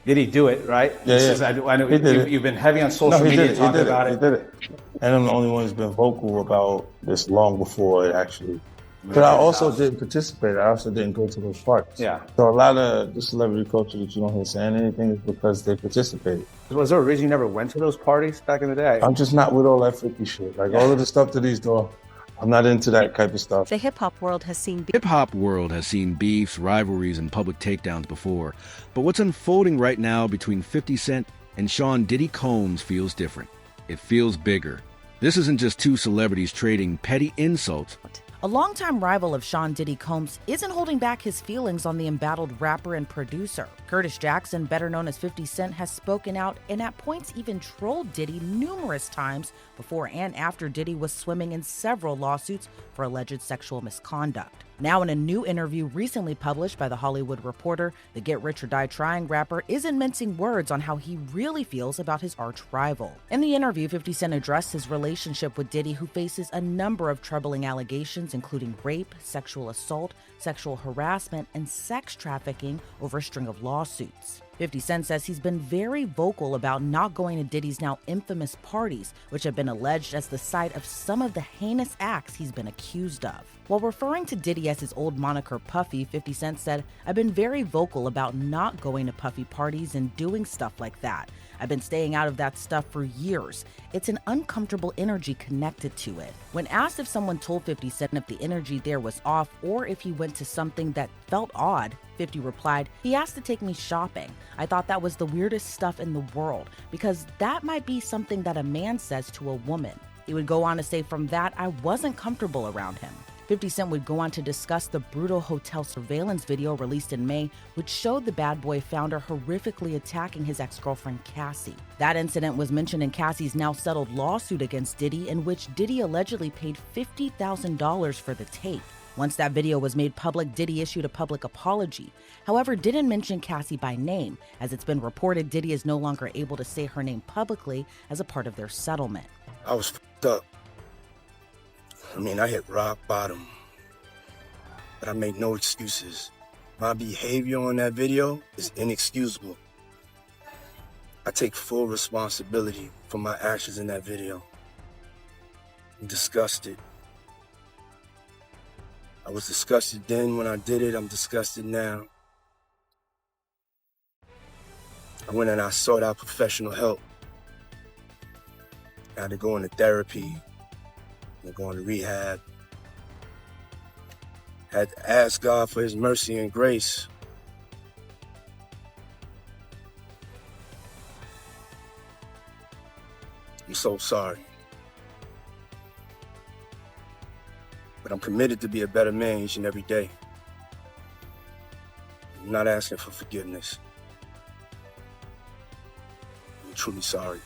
Did he do it, right? Yeah, I know he did it. you've been heavy on social media talking about it. He did it. And I'm the only one who's been vocal about this long before it actually. But I also didn't participate. I also didn't go to those parties. Yeah. So a lot of the celebrity culture that you don't hear saying anything is because they participated. Was there a reason you never went to those parties back in the day? I'm just not with all that freaky shit. Like all of the stuff that he's doing, I'm not into that type of stuff. The hip-hop world has seen beefs, rivalries, and public takedowns before. But what's unfolding right now between 50 Cent and Sean Diddy Combs feels different. It feels bigger. This isn't just two celebrities trading petty insults. A longtime rival of Sean Diddy Combs isn't holding back his feelings on the embattled rapper and producer. Curtis Jackson, better known as 50 Cent, has spoken out and at points even trolled Diddy numerous times before and after Diddy was swimming in several lawsuits for alleged sexual misconduct. Now, in a new interview recently published by The Hollywood Reporter, the Get Rich or Die Trying rapper isn't mincing words on how he really feels about his arch rival. In the interview, 50 Cent addressed his relationship with Diddy, who faces a number of troubling allegations, including rape, sexual assault, sexual harassment, and sex trafficking over a string of lawsuits. 50 Cent says he's been very vocal about not going to Diddy's now infamous parties, which have been alleged as the site of some of the heinous acts he's been accused of. While referring to Diddy as his old moniker Puffy, 50 Cent said, "I've been very vocal about not going to Puffy parties and doing stuff like that. I've been staying out of that stuff for years. It's an uncomfortable energy connected to it." When asked if someone told 50 Cent if the energy there was off or if he went to something that felt odd, 50 replied, "He asked to take me shopping. I thought that was the weirdest stuff in the world because that might be something that a man says to a woman." He would go on to say, "From that, I wasn't comfortable around him." 50 Cent would go on to discuss the brutal hotel surveillance video released in May, which showed the Bad Boy founder horrifically attacking his ex-girlfriend Cassie. That incident was mentioned in Cassie's now settled lawsuit against Diddy, in which Diddy allegedly paid $50,000 for the tape. Once that video was made public, Diddy issued a public apology. However, didn't mention Cassie by name, as it's been reported Diddy is no longer able to say her name publicly as a part of their settlement. I was f***ed up. I hit rock bottom, but I make no excuses. My behavior on that video is inexcusable. I take full responsibility for my actions in that video. I'm disgusted. I was disgusted then when I did it. I'm disgusted now. I went and I sought out professional help. I had to go into therapy. I'm going to rehab. Had to ask God for his mercy and grace. I'm so sorry. But I'm committed to be a better man each and every day. I'm not asking for forgiveness. I'm truly sorry.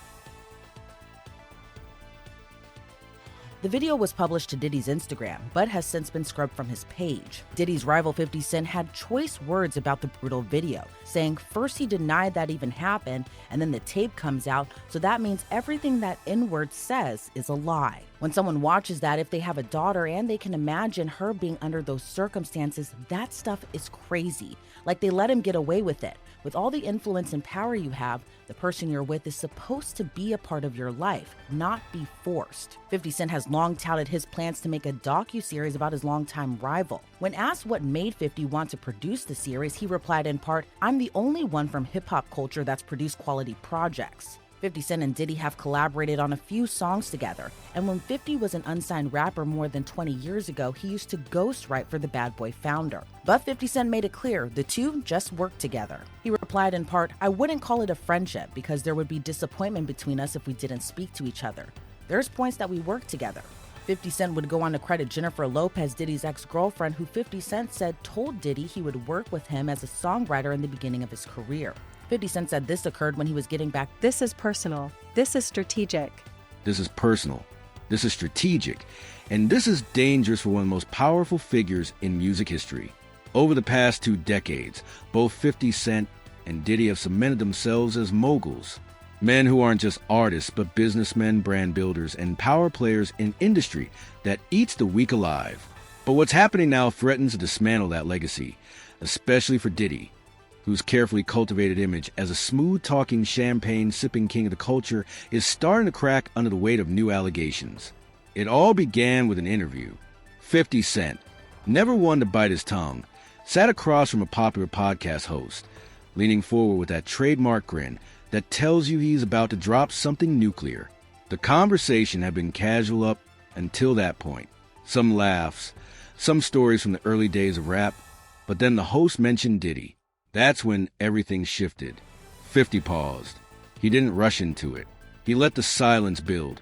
The video was published to Diddy's Instagram, but has since been scrubbed from his page. Diddy's rival 50 Cent had choice words about the brutal video, saying first he denied that even happened, and then the tape comes out, so that means everything that N-word says is a lie. When someone watches that, if they have a daughter and they can imagine her being under those circumstances, that stuff is crazy. Like they let him get away with it. With all the influence and power you have, the person you're with is supposed to be a part of your life, not be forced. 50 Cent has long touted his plans to make a docuseries about his longtime rival. When asked what made 50 want to produce the series, he replied in part, "I'm the only one from hip-hop culture that's produced quality projects." 50 Cent and Diddy have collaborated on a few songs together, and when 50 was an unsigned rapper more than 20 years ago, he used to ghostwrite for the Bad Boy founder. But 50 Cent made it clear the two just worked together. He replied in part, "I wouldn't call it a friendship because there would be disappointment between us if we didn't speak to each other. There's points that we work together." 50 Cent would go on to credit Jennifer Lopez, Diddy's ex-girlfriend, who 50 Cent said told Diddy he would work with him as a songwriter in the beginning of his career. 50 Cent said this occurred when he was getting back. "This is personal. This is strategic. This is personal. This is strategic. And this is dangerous for one of the most powerful figures in music history. Over the past 2 decades, both 50 Cent and Diddy have cemented themselves as moguls. Men who aren't just artists, but businessmen, brand builders, and power players in industry that eats the weak alive. But what's happening now threatens to dismantle that legacy, especially for Diddy. whose carefully cultivated image as a smooth-talking, champagne-sipping king of the culture is starting to crack under the weight of new allegations. It all began with an interview. 50 Cent, never one to bite his tongue, sat across from a popular podcast host, leaning forward with that trademark grin that tells you he's about to drop something nuclear. The conversation had been casual up until that point. Some laughs, some stories from the early days of rap, but then the host mentioned Diddy. That's when everything shifted. 50 paused. He didn't rush into it. He let the silence build,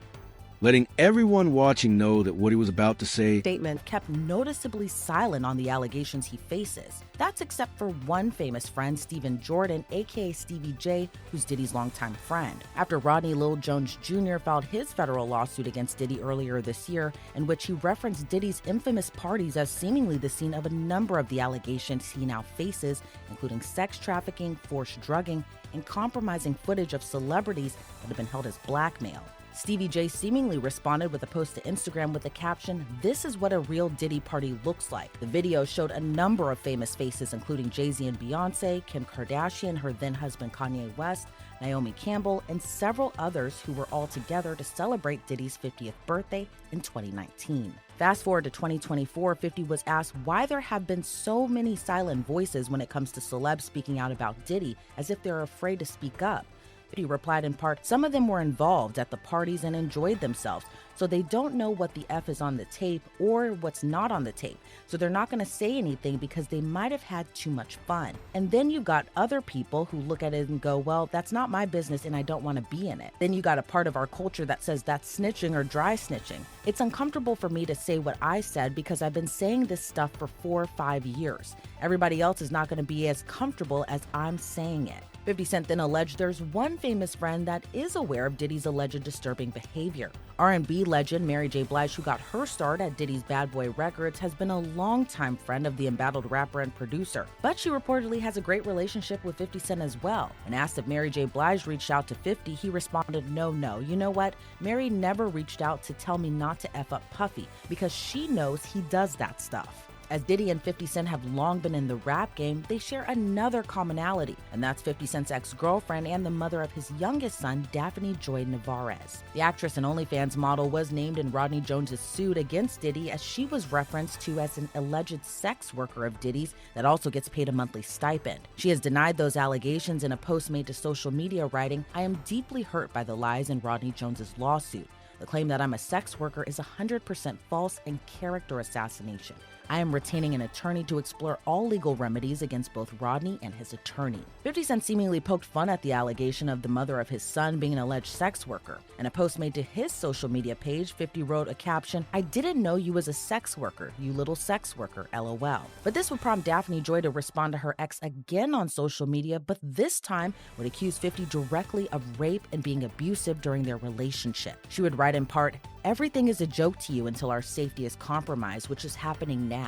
letting everyone watching know that what he was about to say Statement. Kept noticeably silent on the allegations he faces. That's except for one famous friend, Stephen Jordan, aka Stevie J, who's Diddy's longtime friend. After Rodney Lil Jones Jr. filed his federal lawsuit against Diddy earlier this year, in which he referenced Diddy's infamous parties as seemingly the scene of a number of the allegations he now faces, including sex trafficking, forced drugging, and compromising footage of celebrities that have been held as blackmail. Stevie J seemingly responded with a post to Instagram with the caption, "This is what a real Diddy party looks like." The video showed a number of famous faces, including Jay-Z and Beyonce, Kim Kardashian, her then-husband Kanye West, Naomi Campbell, and several others who were all together to celebrate Diddy's 50th birthday in 2019. Fast forward to 2024, 50 was asked why there have been so many silent voices when it comes to celebs speaking out about Diddy, as if they're afraid to speak up. He replied in part, "Some of them were involved at the parties and enjoyed themselves, so they don't know what the F is on the tape or what's not on the tape. So they're not going to say anything because they might have had too much fun." And then you got other people who look at it and go, "Well, that's not my business and I don't want to be in it." Then you got a part of our culture that says that's snitching or dry snitching. It's uncomfortable for me to say what I said because I've been saying this stuff for 4 or 5 years. Everybody else is not going to be as comfortable as I'm saying it. 50 Cent then alleged there's one famous friend that is aware of Diddy's alleged disturbing behavior. R&B legend Mary J. Blige, who got her start at Diddy's Bad Boy Records, has been a longtime friend of the embattled rapper and producer. But she reportedly has a great relationship with 50 Cent as well. When asked if Mary J. Blige reached out to 50, he responded, no, you know what? Mary never reached out to tell me not to F up Puffy because she knows he does that stuff." As Diddy and 50 Cent have long been in the rap game, they share another commonality, and that's 50 Cent's ex-girlfriend and the mother of his youngest son, Daphne Joy Navarez. The actress and OnlyFans model was named in Rodney Jones' suit against Diddy, as she was referenced to as an alleged sex worker of Diddy's that also gets paid a monthly stipend. She has denied those allegations in a post made to social media, writing, "I am deeply hurt by the lies in Rodney Jones' lawsuit. The claim that I'm a sex worker is 100% false and character assassination. I am retaining an attorney to explore all legal remedies against both Rodney and his attorney." 50 Cent seemingly poked fun at the allegation of the mother of his son being an alleged sex worker. In a post made to his social media page, 50 wrote a caption, "I didn't know you was a sex worker, you little sex worker, LOL." But this would prompt Daphne Joy to respond to her ex again on social media, but this time would accuse 50 directly of rape and being abusive during their relationship. She would write in part, "Everything is a joke to you until our safety is compromised, which is happening now.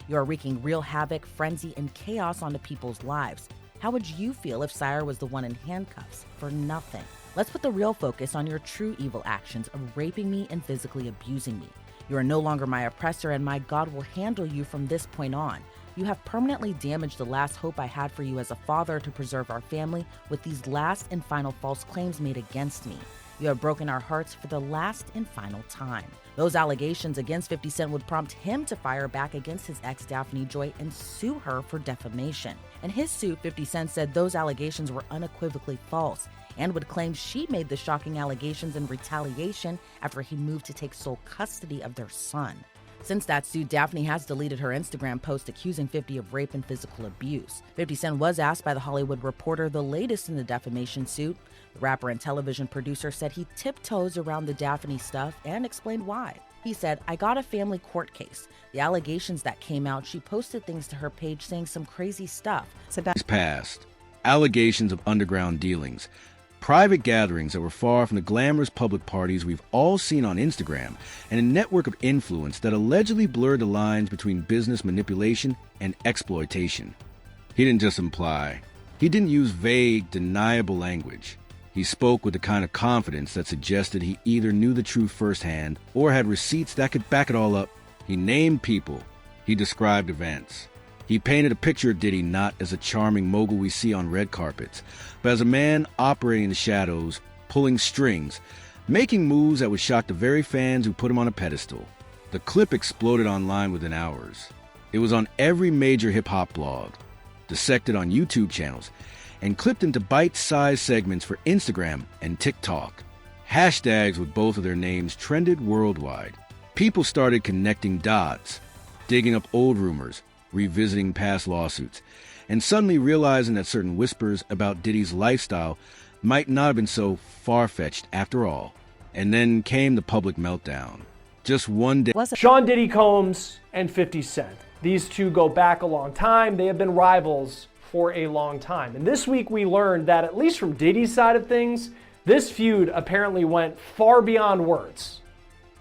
You are wreaking real havoc, frenzy, and chaos onto people's lives. How would you feel if Sire was the one in handcuffs? For nothing. Let's put the real focus on your true evil actions of raping me and physically abusing me. You are no longer my oppressor, and my God will handle you from this point on. You have permanently damaged the last hope I had for you as a father to preserve our family with these last and final false claims made against me. You have broken our hearts for the last and final time." Those allegations against 50 Cent would prompt him to fire back against his ex Daphne Joy and sue her for defamation. In his suit, 50 Cent said those allegations were unequivocally false and would claim she made the shocking allegations in retaliation after he moved to take sole custody of their son. Since that suit, Daphne has deleted her Instagram post accusing 50 of rape and physical abuse. 50 Cent was asked by The Hollywood Reporter the latest in the defamation suit. The rapper and television producer said he tiptoes around the Daphne stuff and explained why. He said, "I got a family court case. The allegations that came out, she posted things to her page saying some crazy stuff." Past allegations of underground dealings, private gatherings that were far from the glamorous public parties we've all seen on Instagram, and a network of influence that allegedly blurred the lines between business manipulation and exploitation. He didn't just imply. He didn't use vague, deniable language. He spoke with the kind of confidence that suggested he either knew the truth firsthand or had receipts that could back it all up. He named people. He described events. He painted a picture of Diddy not as a charming mogul we see on red carpets, but as a man operating in the shadows, pulling strings, making moves that would shock the very fans who put him on a pedestal. The clip exploded online within hours. It was on every major hip-hop blog, dissected on YouTube channels, and clipped into bite-sized segments for Instagram and TikTok. Hashtags with both of their names trended worldwide. People started connecting dots, digging up old rumors, revisiting past lawsuits, and suddenly realizing that certain whispers about Diddy's lifestyle might not have been so far-fetched after all. And then came the public meltdown. Just one day. Sean Diddy Combs and 50 Cent. These two go back a long time. They have been rivals for a long time. And this week we learned that, at least from Diddy's side of things, this feud apparently went far beyond words.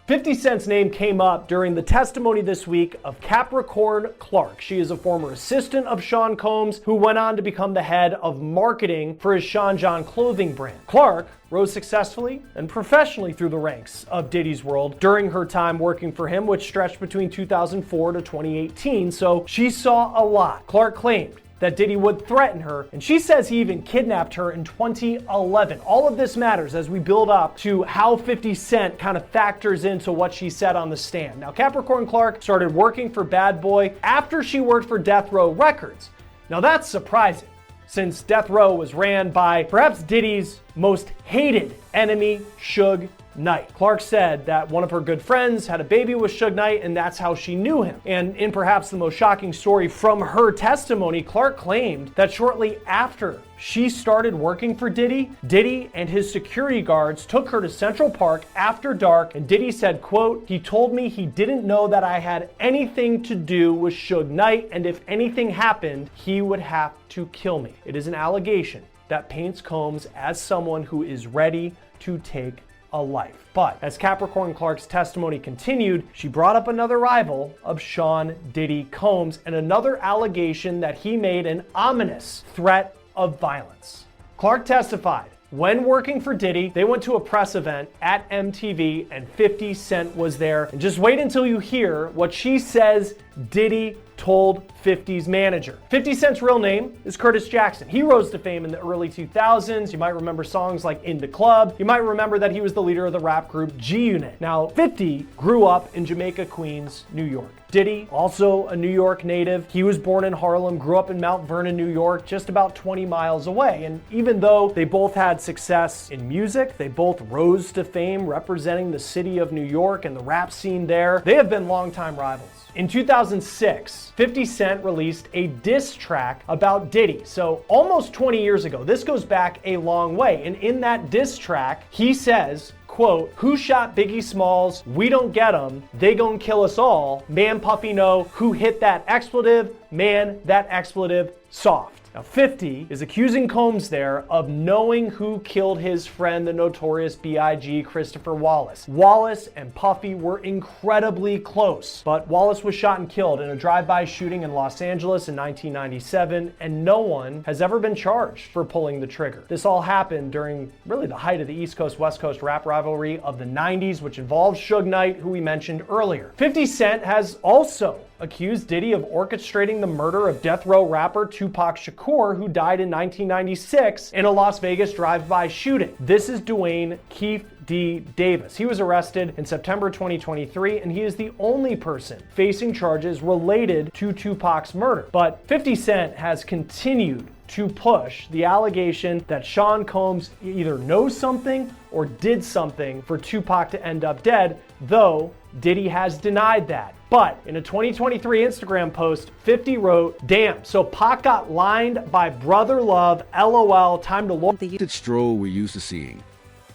50 Cent's name came up during the testimony this week of Capricorn Clark. She is a former assistant of Sean Combs who went on to become the head of marketing for his Sean John clothing brand. Clark rose successfully and professionally through the ranks of Diddy's world during her time working for him, which stretched between 2004 to 2018, so she saw a lot. Clark claimed that Diddy would threaten her, and she says he even kidnapped her in 2011. All of this matters as we build up to how 50 Cent kind of factors into what she said on the stand. Now, Capricorn Clark started working for Bad Boy after she worked for Death Row Records. Now, that's surprising, since Death Row was ran by perhaps Diddy's most hated enemy, Suge Knight. Clark said that one of her good friends had a baby with Suge Knight, and that's how she knew him. And in perhaps the most shocking story from her testimony, Clark claimed that shortly after she started working for Diddy, Diddy and his security guards took her to Central Park after dark, and Diddy said, quote, "He told me he didn't know that I had anything to do with Suge Knight, and if anything happened, he would have to kill me." It is an allegation that paints Combs as someone who is ready to take a life. But as Capricorn Clark's testimony continued, she brought up another rival of Sean Diddy Combs and another allegation that he made an ominous threat of violence. Clark testified, when working for Diddy, they went to a press event at MTV and 50 Cent was there. And just wait until you hear what she says Diddy told 50's manager. 50 Cent's real name is Curtis Jackson. He rose to fame in the early 2000s. You might remember songs like In the Club. You might remember that he was the leader of the rap group G-Unit. Now, 50 grew up in Jamaica, Queens, New York. Diddy, also a New York native. He was born in Harlem, grew up in Mount Vernon, New York, just about 20 miles away. And even though they both had success in music, they both rose to fame representing the city of New York and the rap scene there, they have been longtime rivals. In 2006, 50 Cent released a diss track about Diddy. So almost 20 years ago, this goes back a long way. And in that diss track, he says, quote, "Who shot Biggie Smalls? We don't get 'em. They gon' kill us all. Man, Puffy know who hit that expletive. Man, that expletive soft." Now, 50 is accusing Combs there of knowing who killed his friend, the notorious B.I.G. Christopher Wallace. Wallace and Puffy were incredibly close, but Wallace was shot and killed in a drive-by shooting in Los Angeles in 1997, and no one has ever been charged for pulling the trigger. This all happened during really the height of the East Coast-West Coast rap rivalry of the 90s, which involved Suge Knight, who we mentioned earlier. 50 Cent has also accused Diddy of orchestrating the murder of death row rapper Tupac Shakur, who died in 1996 in a Las Vegas drive-by shooting. This is Dwayne Keefe D. Davis. He was arrested in September 2023, and he is the only person facing charges related to Tupac's murder. But 50 Cent has continued to push the allegation that Sean Combs either knows something or did something for Tupac to end up dead, though Diddy has denied that. But in a 2023 Instagram post, 50 wrote, "Damn, so Pac got lined by brother love, LOL, time to look." The stroll we're used to seeing.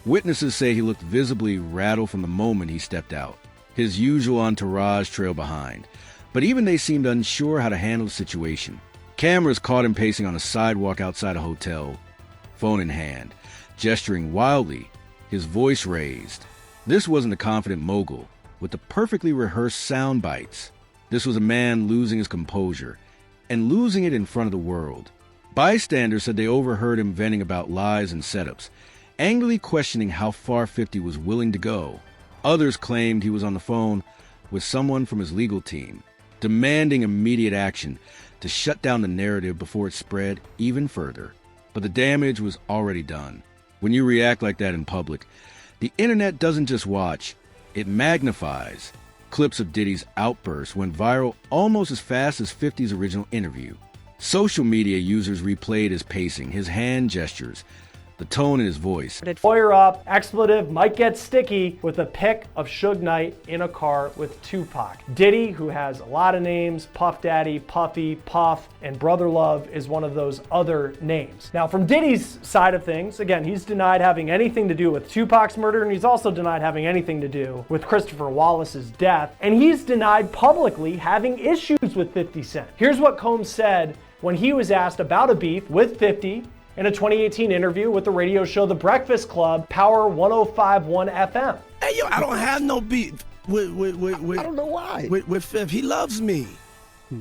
Witnesses say he looked visibly rattled from the moment he stepped out. His usual entourage trailed behind, but even they seemed unsure how to handle the situation. Cameras caught him pacing on a sidewalk outside a hotel, phone in hand, gesturing wildly, his voice raised. This wasn't a confident mogul with the perfectly rehearsed sound bites. This was a man losing his composure, and losing it in front of the world. Bystanders said they overheard him venting about lies and setups, angrily questioning how far 50 was willing to go. Others claimed he was on the phone with someone from his legal team, demanding immediate action, to shut down the narrative before it spread even further. But the damage was already done. When you react like that in public, the internet doesn't just watch, it magnifies. Clips of Diddy's outburst went viral almost as fast as 50's original interview. Social media users replayed his pacing, his hand gestures, the tone in his voice. Lawyer up, expletive might get sticky with a pic of Suge Knight in a car with Tupac. Diddy, who has a lot of names, Puff Daddy, Puffy, Puff, and Brother Love is one of those other names. Now, from Diddy's side of things, again, he's denied having anything to do with Tupac's murder, and he's also denied having anything to do with Christopher Wallace's death, and he's denied publicly having issues with 50 Cent. Here's what Combs said when he was asked about a beef with 50 in a 2018 interview with the radio show The Breakfast Club, Power 105.1 FM. Hey, yo, I don't have no beef with I don't know why. With Fifth. He loves me.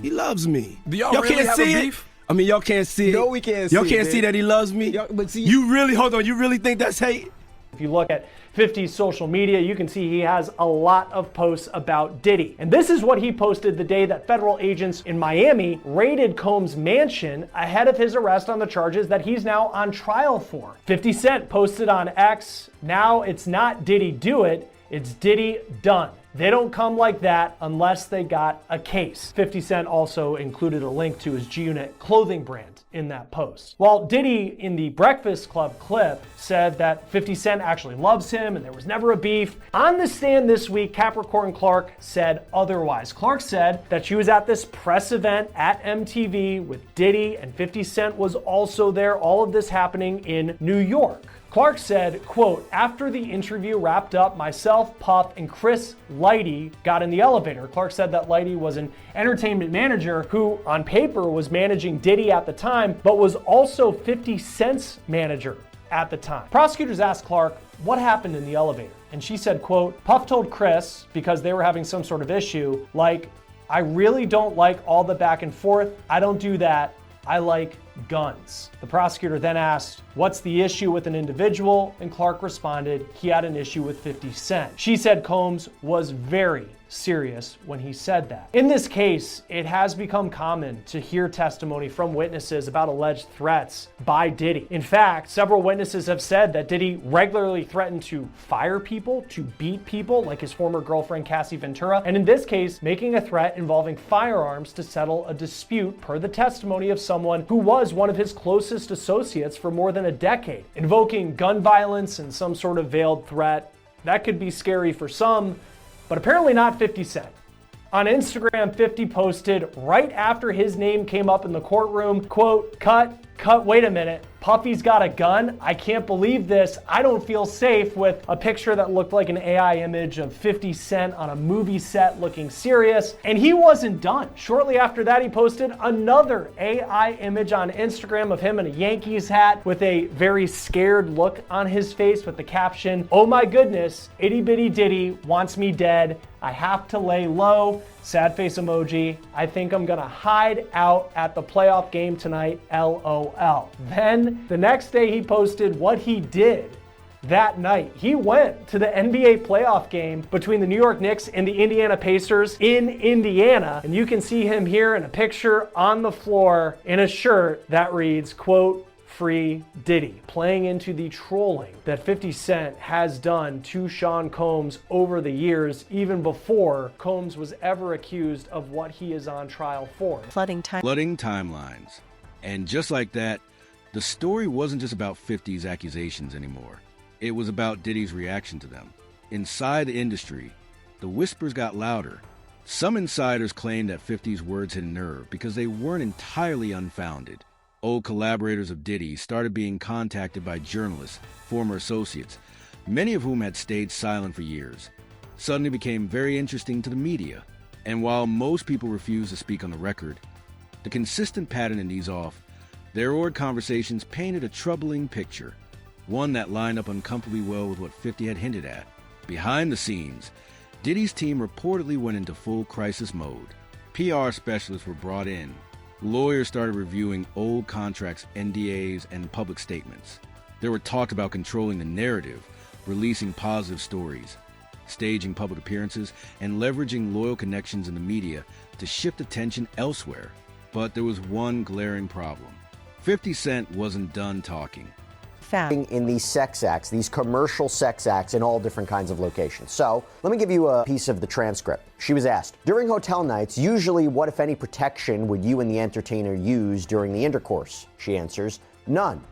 He loves me. Do y'all really can't have see a it? beef? I mean, y'all can't see it. No, we can't see Y'all it, can't man. see that he loves me? But see, You really think that's hate? If you look at 50's social media, you can see he has a lot of posts about Diddy. And this is what he posted the day that federal agents in Miami raided Combs' mansion ahead of his arrest on the charges that he's now on trial for. 50 Cent posted on X, "Now it's not Diddy do it, it's Diddy done. They don't come like that unless they got a case." 50 Cent also included a link to his G-Unit clothing brand in that post. While Diddy in the Breakfast Club clip said that 50 Cent actually loves him and there was never a beef, on the stand this week, Capricorn Clark said otherwise. Clark said that she was at this press event at MTV with Diddy and 50 Cent was also there, all of this happening in New York. Clark said, quote, "After the interview wrapped up, myself, Puff, and Chris Lighty got in the elevator." Clark said that Lighty was an entertainment manager who, on paper, was managing Diddy at the time, but was also 50 Cent's manager at the time. Prosecutors asked Clark what happened in the elevator, and she said, quote, "Puff told Chris, because they were having some sort of issue, like, I really don't like all the back and forth. I don't do that. I like guns." The prosecutor then asked, "What's the issue with an individual?" And Clark responded, he had an issue with 50 Cent. She said Combs was very serious when he said that. In this case, it has become common to hear testimony from witnesses about alleged threats by Diddy. In fact, several witnesses have said that Diddy regularly threatened to fire people, to beat people, like his former girlfriend Cassie Ventura, and in this case, making a threat involving firearms to settle a dispute per the testimony of someone who was one of his closest associates for more than a decade. Invoking gun violence and some sort of veiled threat, that could be scary for some, but apparently not 50 Cent. On Instagram, 50 posted right after his name came up in the courtroom, quote, cut, wait a minute. Puffy's got a gun? I can't believe this. I don't feel safe, with a picture that looked like an AI image of 50 Cent on a movie set looking serious. And he wasn't done. Shortly after that, he posted another AI image on Instagram of him in a Yankees hat with a very scared look on his face with the caption, "Oh my goodness, itty bitty Diddy wants me dead. I have to lay low." Sad face emoji. "I think I'm gonna hide out at the playoff game tonight, LOL. Then the next day he posted what he did that night. He went to the NBA playoff game between the New York Knicks and the Indiana Pacers in Indiana. And you can see him here in a picture on the floor in a shirt that reads, quote, "Free Diddy," playing into the trolling that 50 Cent has done to Sean Combs over the years, even before Combs was ever accused of what he is on trial for. Flooding timelines. And just like that, the story wasn't just about 50's accusations anymore. It was about Diddy's reaction to them. Inside the industry, the whispers got louder. Some insiders claimed that 50's words hit a nerve because they weren't entirely unfounded. Old collaborators of Diddy started being contacted by journalists, former associates, many of whom had stayed silent for years. Suddenly became very interesting to the media. And while most people refused to speak on the record, the consistent pattern in these their odd conversations painted a troubling picture, one that lined up uncomfortably well with what 50 had hinted at. Behind the scenes, Diddy's team reportedly went into full crisis mode. PR specialists were brought in. Lawyers started reviewing old contracts, NDAs, and public statements. There were talks about controlling the narrative, releasing positive stories, staging public appearances, and leveraging loyal connections in the media to shift attention elsewhere. But there was one glaring problem. 50 Cent wasn't done talking. Fact. In these sex acts, these commercial sex acts in all different kinds of locations. So let me give you a piece of the transcript. She was asked, during hotel nights, usually what, if any, protection would you and the entertainer use during the intercourse? She answers, none.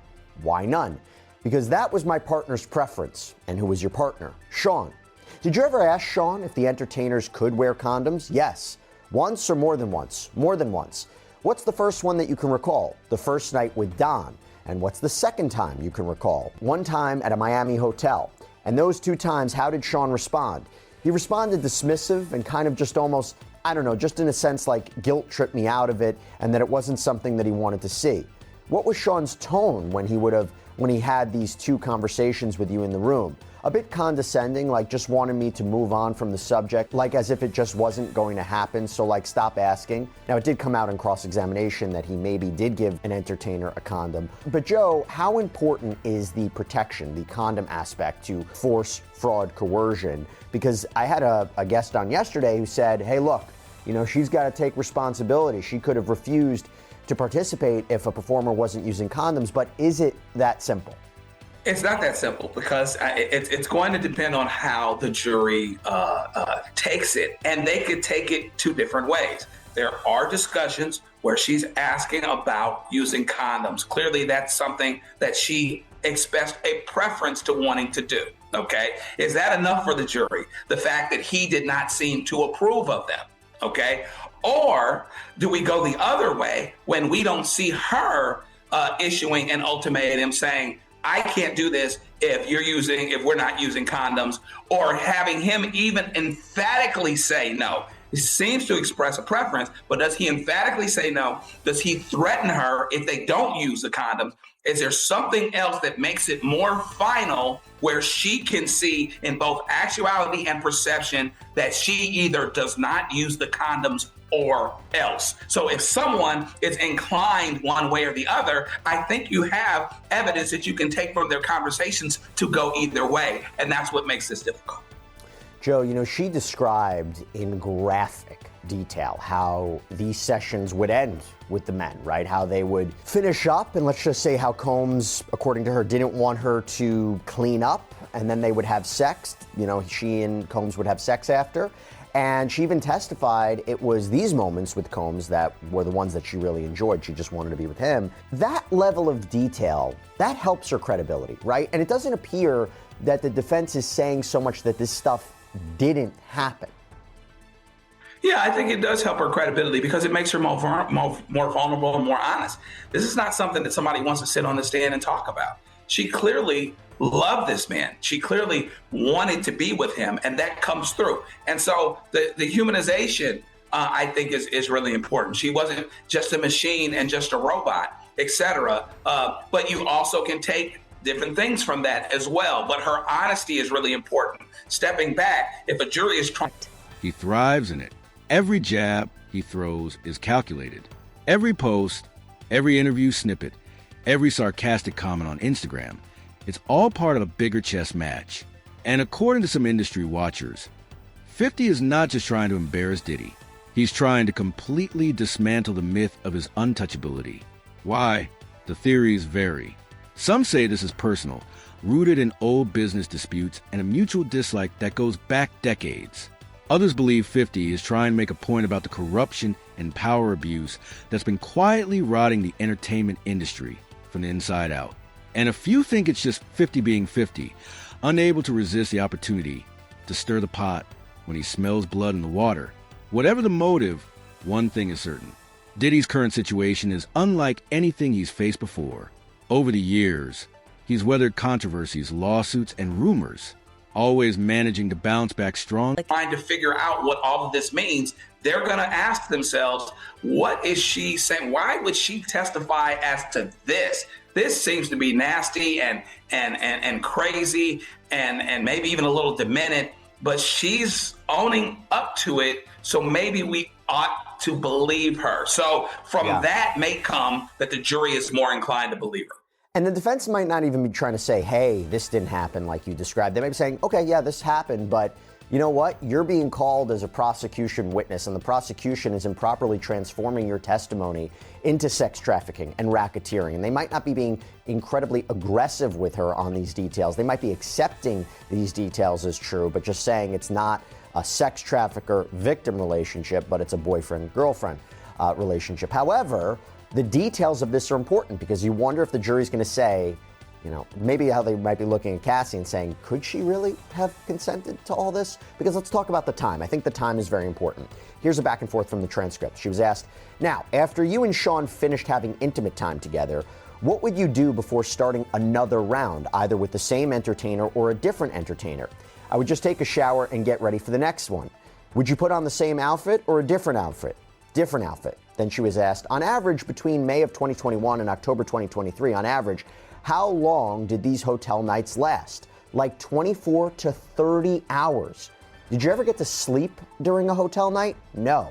Why none? Because that was my partner's preference. And who was your partner? Sean. Did you ever ask Sean if the entertainers could wear condoms? Yes. Once or more than once? More than once. What's the first one that you can recall? The first night with Don. And what's the second time you can recall? One time at a Miami hotel. And those 2 times, how did Sean respond? He responded dismissive and kind of just almost, I don't know, just in a sense like guilt tripped me out of it and that it wasn't something that he wanted to see. What was Sean's tone when he had these 2 conversations with you in the room? A bit condescending, like just wanted me to move on from the subject, like as if it just wasn't going to happen, so like stop asking. Now it did come out in cross-examination that he maybe did give an entertainer a condom. But Joe, how important is the protection, the condom aspect to force, fraud, coercion? Because I had a guest on yesterday who said, hey look, she's got to take responsibility. She could have refused to participate if a performer wasn't using condoms, but is it that simple? It's not that simple because it's going to depend on how the jury takes it, and they could take it 2 different ways. There are discussions where she's asking about using condoms. Clearly, that's something that she expressed a preference to wanting to do. Okay, is that enough for the jury? The fact that he did not seem to approve of them. Okay, or do we go the other way when we don't see her issuing an ultimatum saying, I can't do this if we're not using condoms, or having him even emphatically say no. He seems to express a preference, but does he emphatically say no? Does he threaten her if they don't use the condoms? Is there something else that makes it more final where she can see in both actuality and perception that she either does not use the condoms or else? So if someone is inclined one way or the other, I think you have evidence that you can take from their conversations to go either way. And that's what makes this difficult. Joe, she described in graphic detail how these sessions would end with the men, right? How they would finish up, and let's just say how Combs, according to her, didn't want her to clean up, and then they would have sex. She and Combs would have sex after. And she even testified it was these moments with Combs that were the ones that she really enjoyed. She just wanted to be with him. That level of detail, that helps her credibility, right? And it doesn't appear that the defense is saying so much that this stuff didn't happen. Yeah, I think it does help her credibility because it makes her more vulnerable and more honest. This is not something that somebody wants to sit on the stand and talk about. She clearly loved this man. She clearly wanted to be with him, and that comes through. And so the humanization, I think, is really important. She wasn't just a machine and just a robot, etc. But you also can take different things from that as well. But her honesty is really important. Stepping back, if a jury is trying... He thrives in it. Every jab he throws is calculated. Every post, every interview snippet, every sarcastic comment on Instagram, it's all part of a bigger chess match. And according to some industry watchers, 50 is not just trying to embarrass Diddy. He's trying to completely dismantle the myth of his untouchability. Why? The theories vary. Some say this is personal, rooted in old business disputes and a mutual dislike that goes back decades. Others believe 50 is trying to make a point about the corruption and power abuse that's been quietly rotting the entertainment industry from the inside out. And a few think it's just 50 being 50, unable to resist the opportunity to stir the pot when he smells blood in the water. Whatever the motive, one thing is certain. Diddy's current situation is unlike anything he's faced before. Over the years, he's weathered controversies, lawsuits, and rumors, always managing to bounce back strong. Trying to figure out what all of this means, they're going to ask themselves, what is she saying? Why would she testify as to this? This seems to be nasty and crazy and maybe even a little demented, but she's owning up to it. So maybe we ought to believe her. So from that may come that the jury is more inclined to believe her. And the defense might not even be trying to say, hey, this didn't happen like you described. They may be saying, okay, yeah, this happened, but you know what? You're being called as a prosecution witness, and the prosecution is improperly transforming your testimony into sex trafficking and racketeering. And they might not be being incredibly aggressive with her on these details. They might be accepting these details as true, but just saying it's not a sex trafficker-victim relationship, but it's a boyfriend-girlfriend relationship. However, the details of this are important because you wonder if the jury's going to say, you know, maybe how they might be looking at Cassie and saying, could she really have consented to all this? Because let's talk about the time. I think the time is very important. Here's a back and forth from the transcript. She was asked, now, after you and Sean finished having intimate time together, what would you do before starting another round, either with the same entertainer or a different entertainer? I would just take a shower and get ready for the next one. Would you put on the same outfit or a different outfit? Different outfit. Then she was asked, on average, between May of 2021 and October 2023, on average, how long did these hotel nights last? Like 24 to 30 hours. Did you ever get to sleep during a hotel night? No.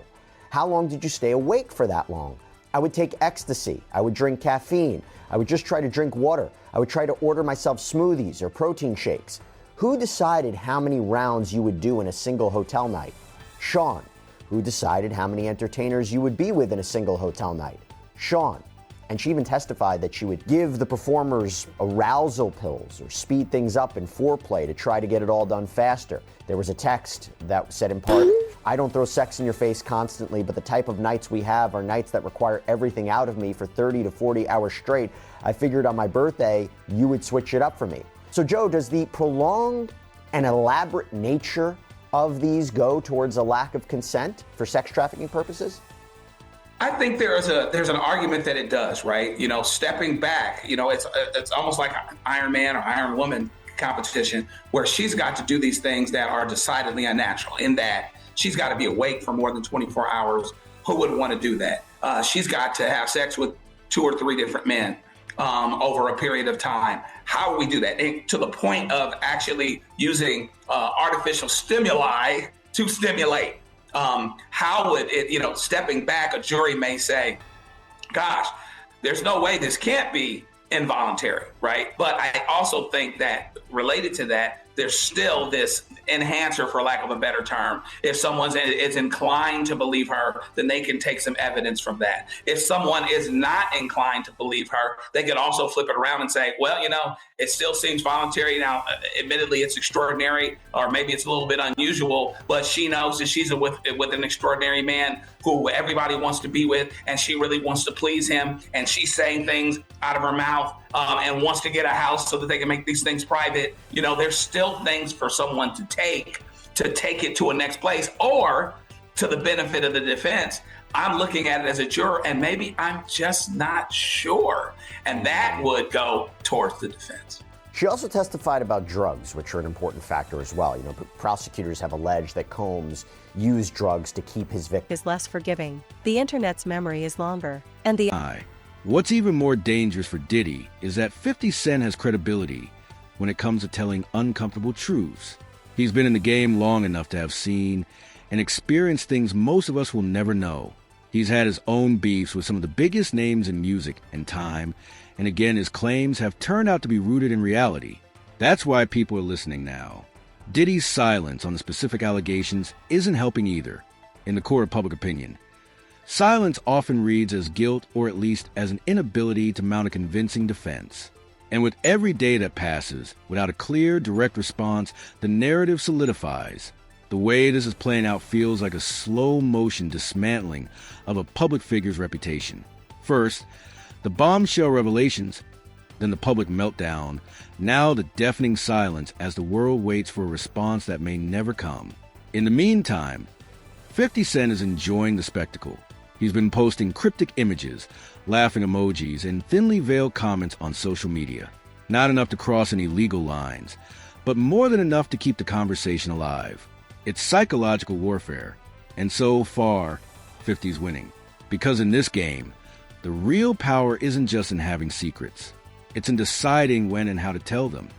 How long did you stay awake for that long? I would take ecstasy. I would drink caffeine. I would just try to drink water. I would try to order myself smoothies or protein shakes. Who decided how many rounds you would do in a single hotel night? Sean. Who decided how many entertainers you would be with in a single hotel night? Sean. And she even testified that she would give the performers arousal pills or speed things up in foreplay to try to get it all done faster. There was a text that said in part, I don't throw sex in your face constantly, but the type of nights we have are nights that require everything out of me for 30 to 40 hours straight. I figured on my birthday, you would switch it up for me. So Joe, does the prolonged and elaborate nature of these go towards a lack of consent for sex trafficking purposes? I think there's an argument that it does, right? You know, stepping back, you know, it's almost like an Iron Man or Iron Woman competition where she's got to do these things that are decidedly unnatural in that she's got to be awake for more than 24 hours. Who would want to do that? She's got to have sex with 2 or 3 different men over a period of time. How do we do that? And to the point of actually using artificial stimuli to stimulate. How would it, you know, stepping back, a jury may say, gosh, there's no way this can't be involuntary, right? But I also think that related to that, there's still this enhancer, for lack of a better term. If someone is inclined to believe her, then they can take some evidence from that. If someone is not inclined to believe her, they can also flip it around and say, well, you know, it still seems voluntary. Now, admittedly, it's extraordinary, or maybe it's a little bit unusual, but she knows that she's with an extraordinary man who everybody wants to be with, and she really wants to please him, and she's saying things out of her mouth and wants to get a house so that they can make these things private. You know, there's still things for someone to take it to a next place, or to the benefit of the defense. I'm looking at it as a juror, and maybe I'm just not sure. And that would go towards the defense. She also testified about drugs, which are an important factor as well. You know, prosecutors have alleged that Combs used drugs to keep his victim. Is less forgiving. The internet's memory is longer. And the What's even more dangerous for Diddy is that 50 Cent has credibility when it comes to telling uncomfortable truths. He's been in the game long enough to have seen and experienced things most of us will never know. He's had his own beefs with some of the biggest names in music and time, and again, his claims have turned out to be rooted in reality. That's why people are listening now. Diddy's silence on the specific allegations isn't helping either, in the court of public opinion. Silence often reads as guilt, or at least as an inability to mount a convincing defense. And with every day that passes, without a clear, direct response, the narrative solidifies. The way this is playing out feels like a slow-motion dismantling of a public figure's reputation. First, the bombshell revelations, then the public meltdown, now the deafening silence as the world waits for a response that may never come. In the meantime, 50 Cent is enjoying the spectacle. He's been posting cryptic images, laughing emojis, and thinly veiled comments on social media. Not enough to cross any legal lines, but more than enough to keep the conversation alive. It's psychological warfare, and so far, 50's winning. Because in this game, the real power isn't just in having secrets. It's in deciding when and how to tell them.